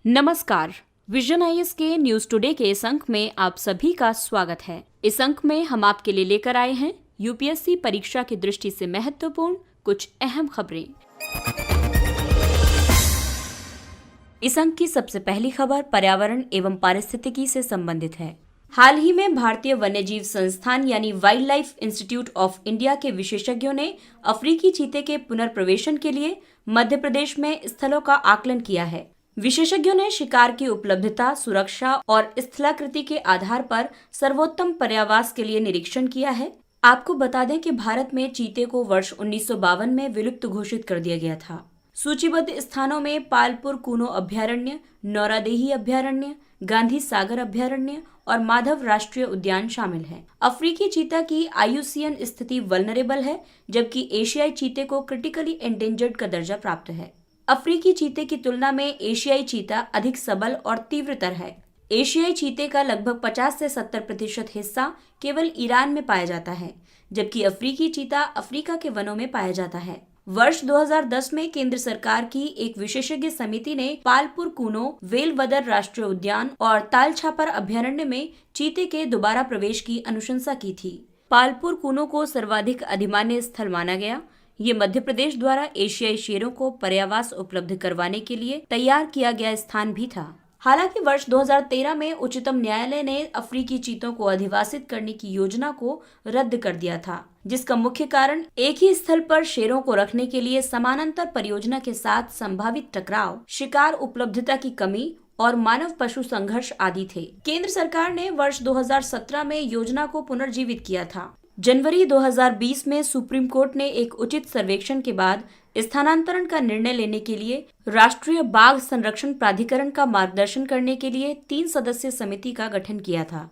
नमस्कार। Vision IAS के news today के इस अंक में आप सभी का स्वागत है। इस अंक में हम आपके लिए लेकर आए हैं यूपीएससी परीक्षा की दृष्टि से महत्वपूर्ण कुछ अहम खबरें। इस अंक की सबसे पहली खबर पर्यावरण एवं पारिस्थितिकी से संबंधित है। हाल ही में भारतीय वन्यजीव संस्थान यानी wild life institute of India के विशेषज्ञों ने अफ्रीकी चीते के पुनर्प्रवेशन के लिए मध्य प्रदेश में स्थलों का आकलन किया है। विशेषज्ञों ने शिकार की उपलब्धता, सुरक्षा और स्थलाकृति के आधार पर सर्वोत्तम पर्यावास के लिए निरीक्षण किया है। आपको बता दें कि भारत में चीते को वर्ष 1952 में विलुप्त घोषित कर दिया गया था। सूचीबद्ध स्थानों में पालपुर कूनो अभयारण्य, नौरादेही अभयारण्य, गांधी सागर अभयारण्य और माधव राष्ट्रीय उद्यान शामिल हैं। अफ्रीकी चीता की IUCN स्थिति वल्नरेबल है, जबकि एशियाई चीते को क्रिटिकली एंडेंजर्ड का दर्जा प्राप्त है। अफ्रीकी चीते की तुलना में एशियाई चीता अधिक सबल और तीव्रतर है। एशियाई चीते का लगभग 50 से 70% हिस्सा केवल ईरान में पाया जाता है, जबकि अफ्रीकी चीता अफ्रीका के वनों में पाया जाता है। वर्ष 2010 में केंद्र सरकार की एक विशेषज्ञ समिति ने पालपुर कूनो, वेलवदर राष्ट्रीय उद्यान और तालछापर अभयारण्य में चीते के दोबारा प्रवेश की अनुशंसा की थी। पालपुर कूनो को सर्वाधिक अधिमान्य स्थल माना गया। ये मध्य प्रदेश द्वारा एशियाई शेरों को पर्यावास उपलब्ध करवाने के लिए तैयार किया गया स्थान भी था। हालांकि वर्ष 2013 में उच्चतम न्यायालय ने अफ्रीकी चीतों को अधिवासित करने की योजना को रद्द कर दिया था, जिसका मुख्य कारण एक ही स्थल पर शेरों को रखने के लिए समानांतर परियोजना के साथ संभावित टकराव, शिकार उपलब्धता की कमी और मानव पशु संघर्ष आदि थे। केंद्र सरकार ने वर्ष 2017 में योजना को पुनर्जीवित किया था। जनवरी 2020 में सुप्रीम कोर्ट ने एक उचित सर्वेक्षण के बाद स्थानांतरण का निर्णय लेने के लिए राष्ट्रीय बाघ संरक्षण प्राधिकरण का मार्गदर्शन करने के लिए 3 सदस्यीय समिति का गठन किया था।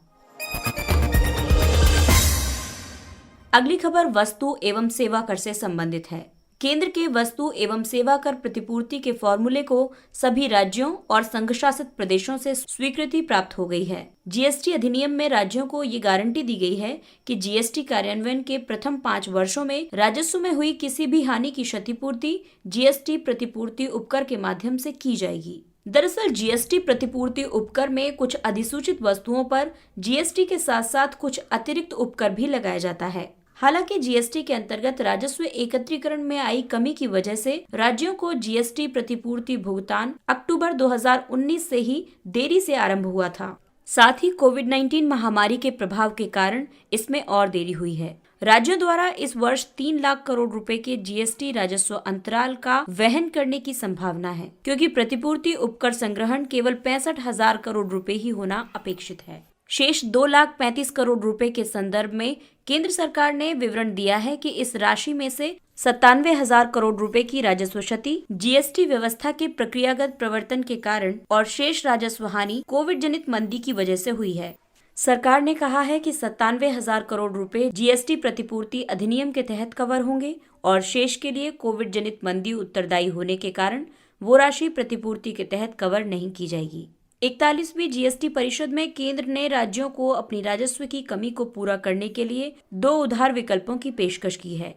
अगली खबर वस्तु एवं सेवा कर से संबंधित है। केंद्र के वस्तु एवं सेवा कर प्रतिपूर्ति के फॉर्मूले को सभी राज्यों और संघ शासित प्रदेशों से स्वीकृति प्राप्त हो गई है। जीएसटी अधिनियम में राज्यों को ये गारंटी दी गई है कि जीएसटी कार्यान्वयन के प्रथम 5 वर्षों में राजस्व में हुई किसी भी हानि की क्षतिपूर्ति जीएसटी प्रतिपूर्ति उपकर के माध्यम से की जाएगी। दरअसल जीएसटी प्रतिपूर्ति उपकर में कुछ अधिसूचित वस्तुओं पर जीएसटी के साथ साथ कुछ अतिरिक्त उपकर भी लगाया जाता है। हालांकि जीएसटी के अंतर्गत राजस्व एकत्रीकरण में आई कमी की वजह से राज्यों को जीएसटी प्रतिपूर्ति भुगतान अक्टूबर 2019 से ही देरी से आरंभ हुआ था। साथ ही कोविड-19 महामारी के प्रभाव के कारण इसमें और देरी हुई है। राज्यों द्वारा इस वर्ष 3 लाख करोड़ रुपए के जीएसटी राजस्व अंतराल का वहन करने की संभावना है, क्योंकि प्रतिपूर्ति उपकर संग्रहण केवल 65,000 करोड़ रुपए ही होना अपेक्षित है। शेष 2,35 करोड़ रुपए के संदर्भ में केंद्र सरकार ने विवरण दिया है कि इस राशि में से 97,000 करोड़ रुपए की राजस्व क्षति जीएसटी व्यवस्था के प्रक्रियागत प्रवर्तन के कारण और शेष राजस्व हानि कोविड जनित मंदी की वजह से हुई है। सरकार ने कहा है कि 97,000 करोड़ रुपए जीएसटी प्रतिपूर्ति अधिनियम के तहत कवर होंगे और शेष के लिए कोविड जनित मंदी उत्तरदायी होने के कारण वो राशि प्रतिपूर्ति के तहत कवर नहीं की जाएगी। 41वीं जीएसटी परिषद में केंद्र ने राज्यों को अपनी राजस्व की कमी को पूरा करने के लिए 2 उधार विकल्पों की पेशकश की है।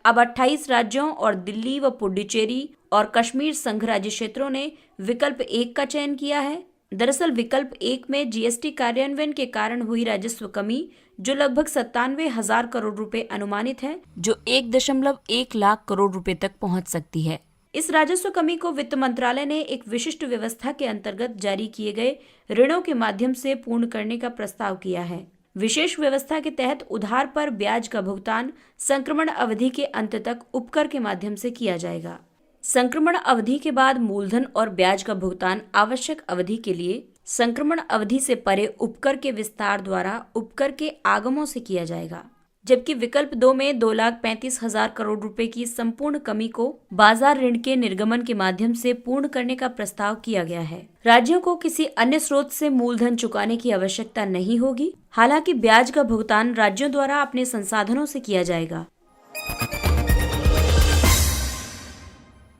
अब 28 राज्यों और दिल्ली व पुडुचेरी और कश्मीर संघ राज्य क्षेत्रों ने विकल्प 1 का चयन किया है। दरअसल विकल्प 1 में जीएसटी कार्यान्वयन के कारण हुई राजस्व कमी, जो लगभग 97,000 करोड़ रुपए अनुमानित है, जो 1.1 लाख करोड़ रुपए तक पहुंच सकती है। इस राजस्व कमी को वित्त मंत्रालय ने एक विशिष्ट व्यवस्था के अंतर्गत जारी किए गए ऋणों के माध्यम से पूर्ण करने का प्रस्ताव किया है। विशेष व्यवस्था के तहत उधार पर ब्याज का भुगतान संक्रमण अवधि के अंत तक उपकर के माध्यम से किया जाएगा। संक्रमण अवधि के बाद मूलधन और ब्याज का भुगतान आवश्यक अवधि के लिए संक्रमण अवधि से परे उपकर के विस्तार द्वारा उपकर के आगमों से किया जाएगा। जबकि विकल्प 2 में 2,35,000 करोड़ रुपए की संपूर्ण कमी को बाजार ऋण के निर्गमन के माध्यम से पूर्ण करने का प्रस्ताव किया गया है। राज्यों को किसी अन्य स्रोत से मूलधन चुकाने की आवश्यकता नहीं होगी। हालांकि ब्याज का भुगतान राज्यों द्वारा अपने संसाधनों से किया जाएगा।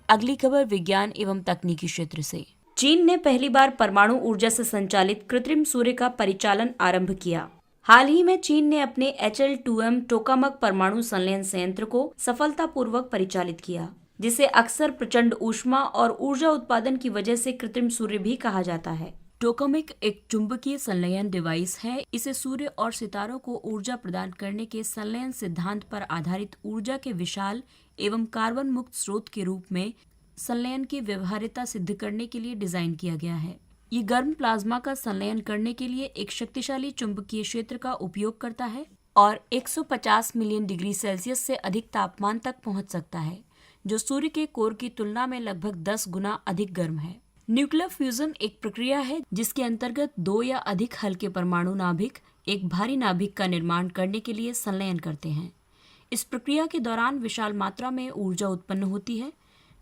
अगली खबर विज्ञान एवं तकनीकी क्षेत्र से। चीन ने पहली बार परमाणु ऊर्जा से संचालित कृत्रिम सूर्य का परिचालन आरंभ किया। हाल ही में चीन ने अपने HL2M टोकामक परमाणु संलयन संयंत्र को सफलतापूर्वक परिचालित किया। जिसे अक्सर प्रचंड ऊष्मा और ऊर्जा उत्पादन की वजह से कृत्रिम सूर्य भी कहा जाता है। टोकामिक एक चुंबकीय संलयन डिवाइस है। इसे सूर्य और सितारों को ऊर्जा प्रदान करने के संलयन सिद्धांत पर आधारित ऊर्जा के विशाल एवं कार्बन मुक्त स्रोत के रूप में संलयन की व्यवहार्यता सिद्ध करने के लिए डिजाइन किया गया है। ये गर्म प्लाज्मा का संलयन करने के लिए एक शक्तिशाली चुंबकीय क्षेत्र का उपयोग करता है और 150 मिलियन डिग्री सेल्सियस से अधिक तापमान तक पहुंच सकता है, जो सूर्य के कोर की तुलना में लगभग 10 गुना अधिक गर्म है। न्यूक्लियर फ्यूजन एक प्रक्रिया है जिसके अंतर्गत 2 या अधिक हल्के परमाणु नाभिक एक भारी नाभिक का निर्माण करने के लिए संलयन करते हैं। इस प्रक्रिया के दौरान विशाल मात्रा में ऊर्जा उत्पन्न होती है।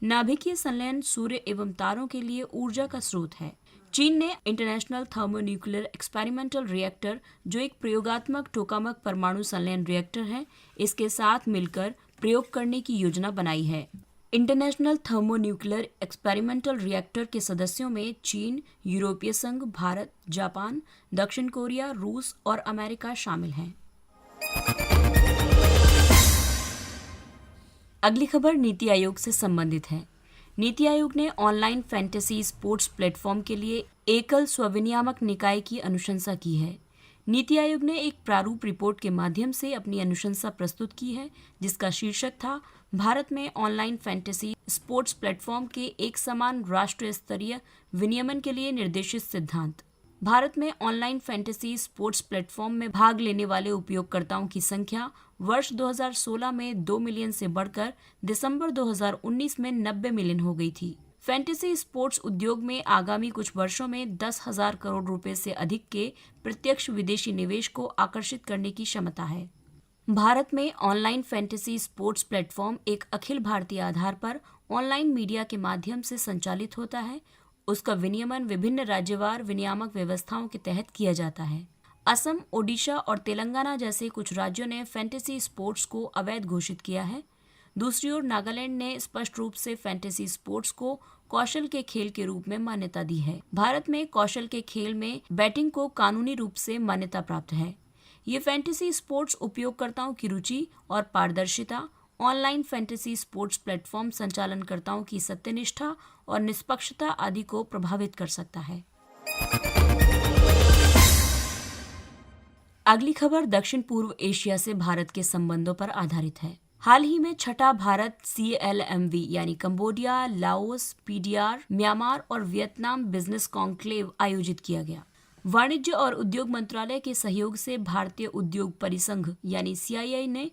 नाभिकीय संलयन सूर्य एवं तारों के लिए ऊर्जा का स्रोत है। चीन ने इंटरनेशनल थर्मोन्यूक्लियर एक्सपेरिमेंटल रिएक्टर, जो एक प्रयोगात्मक टोकामक परमाणु संलयन रिएक्टर है, इसके साथ मिलकर प्रयोग करने की योजना बनाई है। इंटरनेशनल थर्मोन्यूक्लियर एक्सपेरिमेंटल रिएक्टर के सदस्यों में चीन, यूरोपीय संघ, भारत, जापान, दक्षिण कोरिया, रूस और अमेरिका शामिल हैं। अगली खबर नीति आयोग से संबंधित है। नीति आयोग ने ऑनलाइन फैंटेसी स्पोर्ट्स प्लेटफॉर्म के लिए एकल स्वविनियामक निकाय की अनुशंसा की है। नीति आयोग ने एक प्रारूप रिपोर्ट के माध्यम से अपनी अनुशंसा प्रस्तुत की है, जिसका शीर्षक था भारत में ऑनलाइन फैंटेसी स्पोर्ट्स प्लेटफॉर्म के एक समान राष्ट्रीय स्तरीय विनियमन के लिए निर्देशित सिद्धांत। भारत में ऑनलाइन फैंटेसी स्पोर्ट्स प्लेटफॉर्म में भाग लेने वाले उपयोगकर्ताओं की संख्या वर्ष 2016 में 2 मिलियन से बढ़कर दिसंबर 2019 में 90 मिलियन हो गई थी। फैंटेसी स्पोर्ट्स उद्योग में आगामी कुछ वर्षों में 10,000 करोड़ रुपए से अधिक के प्रत्यक्ष विदेशी निवेश को आकर्षित करने की क्षमता है। भारत में ऑनलाइन फैंटेसी स्पोर्ट्स प्लेटफॉर्म एक अखिल भारतीय आधार पर ऑनलाइन मीडिया के माध्यम से संचालित होता है। उसका विनियमन विभिन्न राज्यवार विनियामक व्यवस्थाओं के तहत किया जाता है। असम, ओडिशा और तेलंगाना जैसे कुछ राज्यों ने फैंटेसी स्पोर्ट्स को अवैध घोषित किया है। दूसरी ओर नागालैंड ने स्पष्ट रूप से फैंटेसी स्पोर्ट्स को कौशल के खेल के रूप में मान्यता दी है। भारत में कौशल के खेल में बैटिंग को कानूनी रूप से मान्यता प्राप्त है। ये फैंटेसी स्पोर्ट्स उपयोगकर्ताओं की रुचि और पारदर्शिता, ऑनलाइन फैंटेसी स्पोर्ट्स प्लेटफॉर्म संचालनकर्ताओं की सत्यनिष्ठा और निष्पक्षता आदि को प्रभावित कर सकता है। अगली खबर दक्षिण पूर्व एशिया से भारत के संबंधों पर आधारित है। हाल ही में छठा भारत CLMV यानी कंबोडिया, लाओस, PDR, म्यांमार और वियतनाम बिजनेस कॉन्क्लेव आयोजित किया गया। वाणिज्य और उद्योग मंत्रालय के सहयोग से भारतीय उद्योग परिसंघ यानी CII ने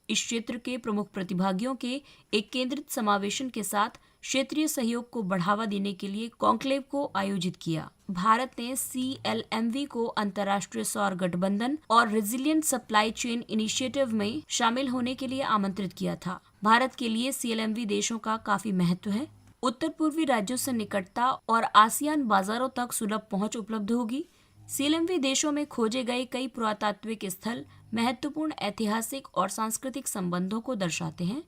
इस क्षेत्र के प्रमुख प्रतिभागियों के एक केंद्रित समावेशन के साथ क्षेत्रीय सहयोग को बढ़ावा देने के लिए कॉन्क्लेव को आयोजित किया। भारत ने CLMV को अंतर्राष्ट्रीय सौर गठबंधन और रेजिलिएंट सप्लाई चेन इनिशिएटिव में शामिल होने के लिए आमंत्रित किया था। भारत के लिए CLMV देशों का काफी महत्व है। उत्तर पूर्वी राज्यों से निकटता और आसियान बाजारों तक सुलभ पहुंच उपलब्ध होगी। CLMV देशों में खोजे गए कई पुरातात्विक स्थल महत्वपूर्ण ऐतिहासिक और सांस्कृतिक संबंधों को दर्शाते हैं।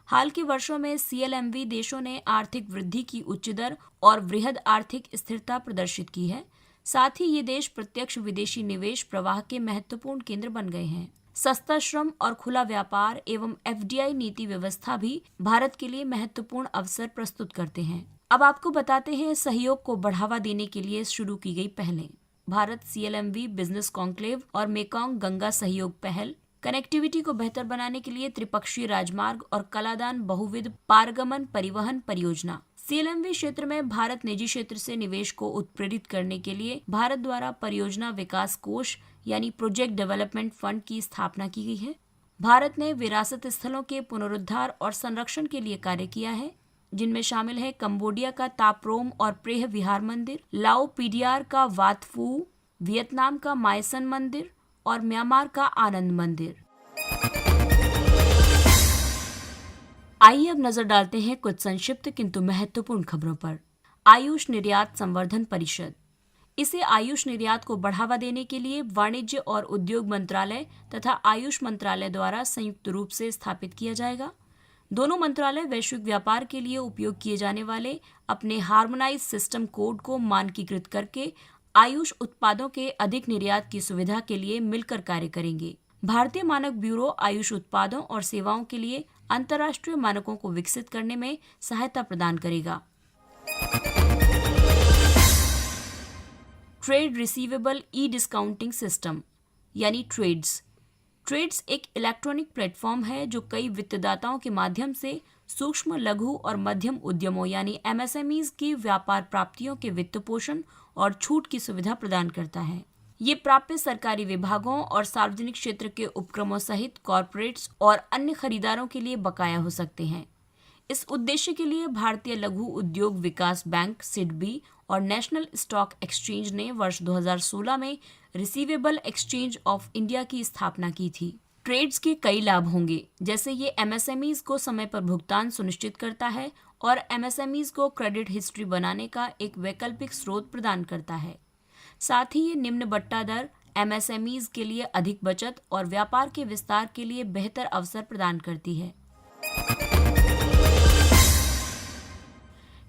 हाल के वर्षों में CLMV देशों ने आर्थिक वृद्धि की उच्च दर और वृहद आर्थिक स्थिरता प्रदर्शित की है। साथ ही ये देश प्रत्यक्ष विदेशी निवेश प्रवाह के महत्वपूर्ण केंद्र बन गए हैं। सस्ता श्रम और खुला व्यापार एवं FDI नीति व्यवस्था भी भारत के लिए महत्वपूर्ण अवसर प्रस्तुत करते हैं। अब आपको बताते हैं सहयोग को बढ़ावा देने के लिए शुरू की गई पहलें। भारत CLMV बिजनेस कॉन्क्लेव और मेकॉन्ग गंगा सहयोग पहल, कनेक्टिविटी को बेहतर बनाने के लिए त्रिपक्षीय राजमार्ग और कलादान बहुविध पारगमन परिवहन परियोजना। CLMV क्षेत्र में भारत निजी क्षेत्र से निवेश को उत्प्रेरित करने के लिए भारत द्वारा परियोजना विकास कोष यानी प्रोजेक्ट डेवलपमेंट फंड की स्थापना की गई है। भारत ने विरासत स्थलों के पुनरुद्धार और संरक्षण के लिए कार्य किया है, जिनमें शामिल है कंबोडिया का ताप्रोम और प्रेह विहार मंदिर, लाओ PDR का वात फू, वियतनाम का मायसन मंदिर और म्यांमार का आनंद मंदिर। आइए अब नजर डालते हैं कुछ संक्षिप्त किंतु महत्वपूर्ण खबरों पर। आयुष निर्यात संवर्धन परिषद, इसे आयुष निर्यात को बढ़ावा देने के लिए वाणिज्य और उद्योग मंत्रालय तथा आयुष मंत्रालय द्वारा संयुक्त रूप से स्थापित किया जाएगा। दोनों मंत्रालय वैश्विक व्यापार के लिए उपयोग किए जाने वाले अपने हार्मोनाइज सिस्टम कोड को मानकीकृत करके आयुष उत्पादों के अधिक निर्यात की सुविधा के लिए मिलकर कार्य करेंगे। भारतीय मानक ब्यूरो आयुष उत्पादों और सेवाओं के लिए अंतर्राष्ट्रीय मानकों को विकसित करने में सहायता प्रदान करेगा। ट्रेड रिसीवेबल ई डिस्काउंटिंग सिस्टम यानी ट्रेड्स एक इलेक्ट्रॉनिक प्लेटफॉर्म है जो कई वित्तदाताओं के माध्यम से सूक्ष्म, लघु और मध्यम उद्यमों यानी MSMEs की व्यापार प्राप्तियों के वित्त पोषण और छूट की सुविधा प्रदान करता है। ये प्राप्य सरकारी विभागों और सार्वजनिक क्षेत्र के उपक्रमों सहित कॉरपोरेट्स और अन्य खरीदारों के लिए बकाया हो सकते हैं। इस उद्देश्य के लिए भारतीय लघु उद्योग विकास बैंक सिडबी और नेशनल स्टॉक एक्सचेंज ने वर्ष 2016 में रिसीवेबल एक्सचेंज ऑफ इंडिया की स्थापना की थी। ट्रेड्स के कई लाभ होंगे, जैसे ये MSMEs को समय पर भुगतान सुनिश्चित करता है और MSMEs को क्रेडिट हिस्ट्री बनाने का एक वैकल्पिक स्रोत प्रदान करता है। साथ ही ये निम्न बट्टा दर MSMEs के लिए अधिक बचत और व्यापार के विस्तार के लिए बेहतर अवसर प्रदान करती है।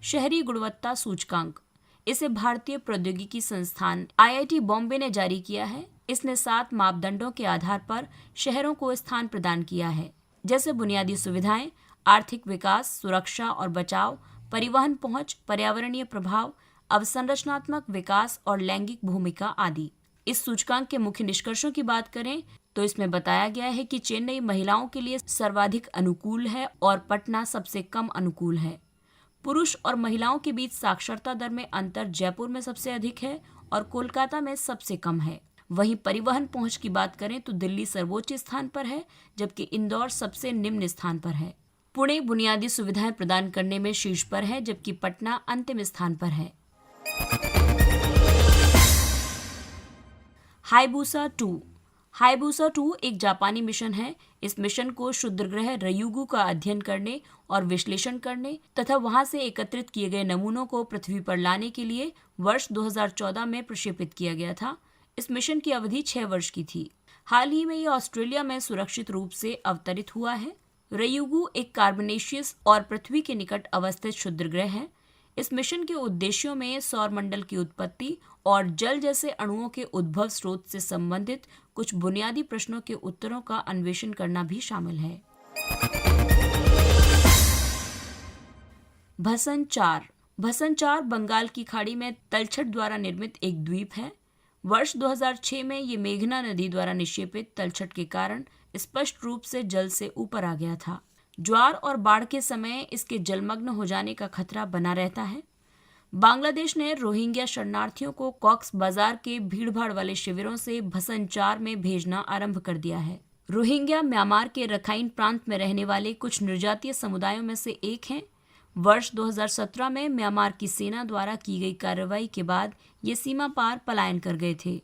शहरी गुणवत्ता सूचकांक, इसे भारतीय प्रौद्योगिकी संस्थान IIT बॉम्बे ने जारी किया है। इसने 7 मापदंडों के आधार पर शहरों को स्थान प्रदान किया है, जैसे बुनियादी सुविधाएं, आर्थिक विकास, सुरक्षा और बचाव, परिवहन पहुंच, पर्यावरणीय प्रभाव, अवसंरचनात्मक विकास और लैंगिक भूमिका आदि। इस सूचकांक के मुख्य निष्कर्षों की बात करें तो इसमें बताया गया है कि चेन्नई महिलाओं के लिए सर्वाधिक अनुकूल है और पटना सबसे कम अनुकूल है। पुरुष और महिलाओं के बीच साक्षरता दर में अंतर जयपुर में सबसे अधिक है और कोलकाता में सबसे कम है। वहीं परिवहन पहुंच की बात करें तो दिल्ली सर्वोच्च स्थान पर है, जबकि इंदौर सबसे निम्न स्थान पर है। पुणे बुनियादी सुविधाएं प्रदान करने में शीर्ष पर है, जबकि पटना अंतिम स्थान पर है। हायाबुसा 2 एक जापानी मिशन है। इस मिशन को क्षुद्र ग्रह रयुगु का अध्ययन करने और विश्लेषण करने तथा वहां से एकत्रित किए गए नमूनों को पृथ्वी पर लाने के लिए वर्ष 2014 में प्रक्षेपित किया गया था। इस मिशन की अवधि 6 वर्ष की थी। हाल ही में यह ऑस्ट्रेलिया में सुरक्षित रूप से अवतरित हुआ है। रयुगु एक कार्बनेशियस और पृथ्वी के निकट अवस्थित क्षुद्र ग्रह है। इस मिशन के उद्देश्यों में सौर मंडल की उत्पत्ति और जल जैसे अणुओं के उद्भव स्रोत से संबंधित कुछ बुनियादी प्रश्नों के उत्तरों का अन्वेषण करना भी शामिल है। भसन 4 बंगाल की खाड़ी में तलछट द्वारा निर्मित एक द्वीप है। वर्ष 2006 में ये मेघना नदी द्वारा निक्षेपित तलछट के कारण स्पष्ट रूप से जल से ऊपर आ गया था। ज्वार और बाढ़ के समय इसके जलमग्न हो जाने का खतरा बना रहता है। बांग्लादेश ने रोहिंग्या शरणार्थियों को कॉक्स बाजार के भीड़भाड़ वाले शिविरों से भसन 4 में भेजना आरंभ कर दिया है। रोहिंग्या म्यांमार के रखाइन प्रांत में रहने वाले कुछ निर्जातीय समुदायों में से एक हैं। वर्ष 2017 में म्यांमार की सेना द्वारा की गई कार्रवाई के बाद ये सीमा पार पलायन कर गए थे।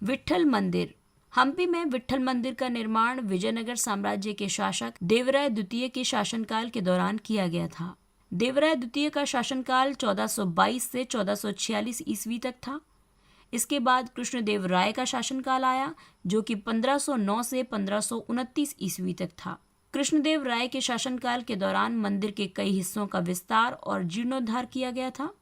विट्ठल मंदिर, हम्पी में विट्ठल मंदिर का निर्माण विजयनगर साम्राज्य के शासक देवराय द्वितीय के शासनकाल के दौरान किया गया था। देवराय द्वितीय का शासनकाल 1422 से 1446 ईस्वी तक था। इसके बाद कृष्णदेव राय का शासनकाल आया, जो कि 1509 से 1529 ईस्वी तक था। कृष्णदेव राय के शासनकाल के दौरान मंदिर के कई हिस्सों का विस्तार और जीर्णोद्धार किया गया था।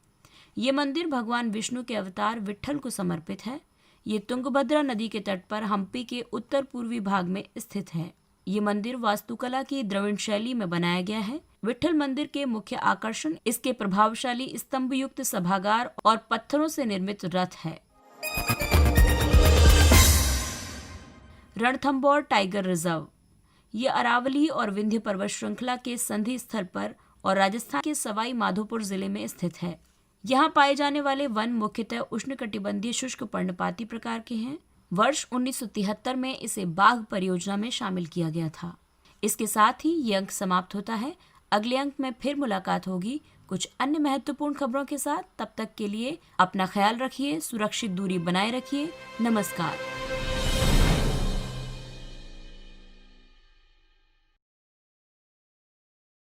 ये मंदिर भगवान विष्णु के अवतार विट्ठल को समर्पित है। ये तुंगभद्रा नदी के तट पर हम्पी के उत्तर पूर्वी भाग में स्थित है। ये मंदिर वास्तुकला की द्रविड़ शैली में बनाया गया है। विट्ठल मंदिर के मुख्य आकर्षण इसके प्रभावशाली स्तंभ युक्त सभागार और पत्थरों से निर्मित रथ है। रणथंभौर टाइगर रिजर्व, ये अरावली और विंध्य पर्वत श्रृंखला के संधि स्थल पर और राजस्थान के सवाई माधोपुर जिले में स्थित है। यहाँ पाए जाने वाले वन मुख्यतः उष्णकटिबंधीय शुष्क पर्णपाती प्रकार के हैं। वर्ष 1973 में इसे बाघ परियोजना में शामिल किया गया था। इसके साथ ही ये अंक समाप्त होता है। अगले अंक में फिर मुलाकात होगी कुछ अन्य महत्वपूर्ण खबरों के साथ। तब तक के लिए अपना ख्याल रखिए, सुरक्षित दूरी बनाए रखिए। नमस्कार।